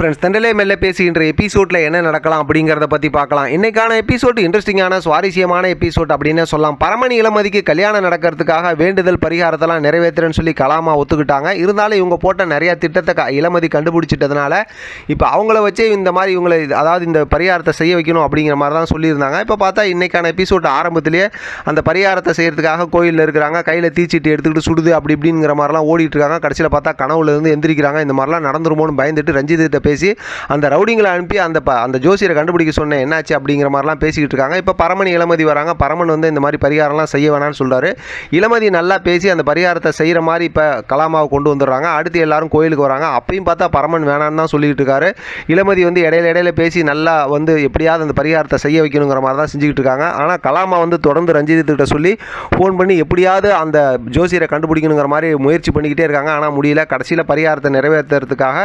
Friends தண்டலே மெல்ல பேசுகின்ற எபிசோடில் என்ன நடக்கலாம் அப்படிங்கிறத பற்றி பார்க்கலாம். இன்றைக்கான எபிசோட் இன்ட்ரெஸ்டிங்கான சுவாரஸ்யமான எபிசோட் அப்படின்னு சொல்லலாம். பரமணி இளமதிக்கு கல்யாணம் நடக்கிறதுக்காக வேண்டுதல் பரிகாரத்தெல்லாம் நிறைவேற்றுறேன்னு சொல்லி கலாமா ஒத்துக்கிட்டாங்க. இருந்தாலும் இவங்க போட்ட நிறையா திட்டத்தை இளமதி கண்டுபிடிச்சிட்டதுனால இப்போ அவங்கள வச்சே இந்த மாதிரி இவங்களை அதாவது இந்த பரிகாரத்தை செய்ய வைக்கணும் அப்படிங்கிற மாதிரி தான் சொல்லியிருந்தாங்க. இப்போ பார்த்தா இன்றைக்கான எபிசோட் ஆரம்பத்திலேயே அந்த பரிகாரத்தை செய்கிறதுக்காக கோயிலில் இருக்கிறாங்க, கையில் தீச்சிட்டு எடுத்துக்கிட்டு சுடுது அப்படி இப்படிங்கிற மாதிரிலாம் ஓடிட்டு இருக்காங்க. கடைசியில் பார்த்தா கனவுல இருந்து எந்திரிக்கிறாங்க. இந்த மாதிரிலாம் நடந்துருமோன்னு பயந்துட்டு ரஞ்சித்தை பேசி அந்த ரவுடிங்களை அனுப்பி அந்த ஜோசியரை கண்டுபிடிக்க சொன்னேன் என்னாச்சு அப்படிங்கிற மாதிரிலாம் பேசிக்கிட்டு இருக்காங்க. இப்போ பரமணி இளமதி வராங்க. பரமன் வந்து இந்த மாதிரி பரிகாரம்லாம் செய்ய வேணாம்னு சொல்கிறாரு. இளமதி நல்லா பேசி அந்த பரிகாரத்தை செய்கிற மாதிரி இப்போ கலாமாவை கொண்டு வந்துடுறாங்க. அடுத்து எல்லாரும் கோயிலுக்கு வராங்க. அப்பயும் பார்த்தா பரமன் வேணான்னு தான் சொல்லிட்டு இருக்காரு. இளமதி வந்து இடையில பேசி நல்லா வந்து எப்படியாவது அந்த பரிகாரத்தை செய்ய வைக்கணுங்கிற மாதிரி தான் செஞ்சுக்கிட்டு இருக்காங்க. ஆனால் கலாமா வந்து தொடர்ந்து ரஞ்சித்திட்ட சொல்லி ஃபோன் பண்ணி எப்படியாவது அந்த ஜோசியரை கண்டுபிடிக்கணுங்கிற மாதிரி முயற்சி பண்ணிக்கிட்டே இருக்காங்க. ஆனால் முடியல. கடைசியில் பரிகாரத்தை நிறைவேற்றுறதுக்காக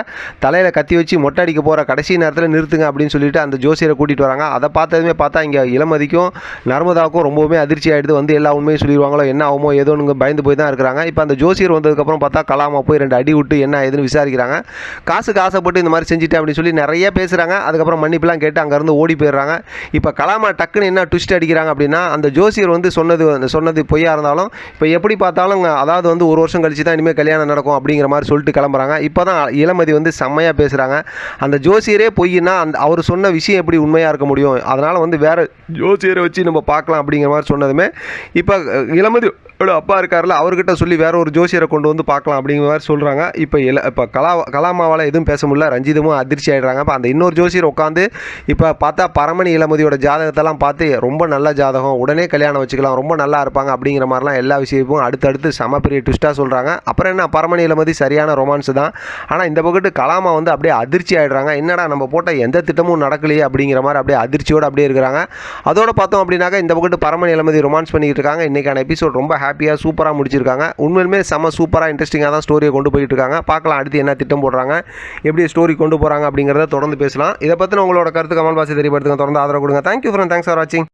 தலையில் கத்தி வச்சு மொட்டை அடிக்க போகிற கடைசி நேரத்தில் நிறுத்துங்க அப்படின்னு சொல்லிட்டு அந்த ஜோசியரை கூட்டிகிட்டு வராங்க. அதை பார்த்ததுமே பார்த்தா இங்கே இளமதிக்கும் நர்மதாவுக்கும் ரொம்பவுமே அதிர்ச்சி ஆகிடுது. வந்து எல்லா உண்மையும் சொல்லிடுவாங்களோ என்ன ஆகுமோ ஏதோன்னு பயந்து போய் தான் இருக்கிறாங்க. இப்போ அந்த ஜோசியர் வந்ததுக்கப்புறம் பார்த்தா கலாமா போய் 2 அடி விட்டு என்ன ஏதுன்னு விசாரிக்கிறாங்க. காசுக்கு ஆசைப்பட்டு இந்த மாதிரி செஞ்சுட்டேன் அப்படின்னு சொல்லி நிறைய பேசுகிறாங்க. அதுக்கப்புறம் மன்னிப்புலாம் கேட்டு அங்கேருந்து ஓடி போயிடுறாங்க. இப்போ கலாமா டக்குன்னு என்ன ட்விஸ்ட் அடிக்கிறாங்க அப்படின்னா அந்த ஜோசியர் வந்து சொன்னது பொய்யா இருந்தாலும் இப்போ எப்படி பார்த்தாலும் அதாவது வந்து 1 வருஷம் கழிச்சு தான் இனிமேல் கல்யாணம் நடக்கும் அப்படிங்கிற மாதிரி சொல்லிட்டு கிளம்புறாங்க. இப்போ தான் இளமதி வந்து செம்மையாக பேசுகிறாங்க. அந்த ஜோசியரே பொய்னா அவர் சொன்ன விஷயம் எப்படி உண்மையாக இருக்க முடியும், அதனால் வந்து வேறு ஜோசியரை வச்சு நம்ம பார்க்கலாம் அப்படிங்கிற மாதிரி சொன்னதுமே இப்போ இளமதி அப்பா இருக்கார்ல அவர்கிட்ட சொல்லி வேற ஒரு ஜோசியரை கொண்டு வந்து பார்க்கலாம் அப்படிங்கிற மாதிரி சொல்கிறாங்க. இப்போ கலாமாவால் எதுவும் பேச முடியல. ரஞ்சிதமும் அதிர்ச்சி ஆகிடுறாங்க. இப்போ அந்த இன்னொரு ஜோசியர் உட்காந்து இப்போ பார்த்தா பரமணி இளமதியோட ஜாதகத்தெல்லாம் பார்த்து ரொம்ப நல்ல ஜாதகம், உடனே கல்யாணம் வச்சுக்கலாம், ரொம்ப நல்லா இருப்பாங்க அப்படிங்கிற மாதிரிலாம் எல்லா விஷயமும் அடுத்தடுத்து செம பெரிய ட்விஸ்ட்டாக சொல்கிறாங்க. அப்புறம் என்ன பரமணி இளமதி சரியான ரொமான்ஸ் தான். ஆனால் இந்த பக்கத்து கலாமா வந்து அப்படியே அதிர்ச்சி ஆகிடுறாங்க. என்னடா நம்ம போட்ட எந்த திட்டமும் நடக்கலையே அப்படிங்கிற மாதிரி அப்படியே அதிர்ச்சியோடு அப்படியே இருக்கிறாங்க. அதோட பார்த்தோம் அப்படின்னாக்கா இந்த பக்கத்து பரமணி இளமதி ரொமான்ஸ் பண்ணிக்கிட்டு இருக்காங்க. இன்றைக்கான எபிசோட் ரொம்ப ஹாப்பியாக சூப்பராக முடிச்சிருக்காங்க. உண்மையிலுமே செம்ம சூப்பராக இன்ட்ரெஸ்டிங்காக தான் ஸ்டோரியை கொண்டு போயிட்டு இருக்காங்க. பார்க்கலாம் அடுத்து என்ன திட்டம் போடுறாங்க, எப்படி ஸ்டோரி கொண்டு போகிறாங்க அப்படிங்கிறத தொடர்ந்து பேசலாம். இதை பற்றின உங்களோட கருத்து கமெண்ட் பாக்ஸில் தெரியப்படுத்துங்க. தொடர்ந்து ஆதரவு கொடுங்க. தேங்க்யூ ஃப்ரெண்ட், தேங்க்ஸ் ஃபார் வாட்சிங்.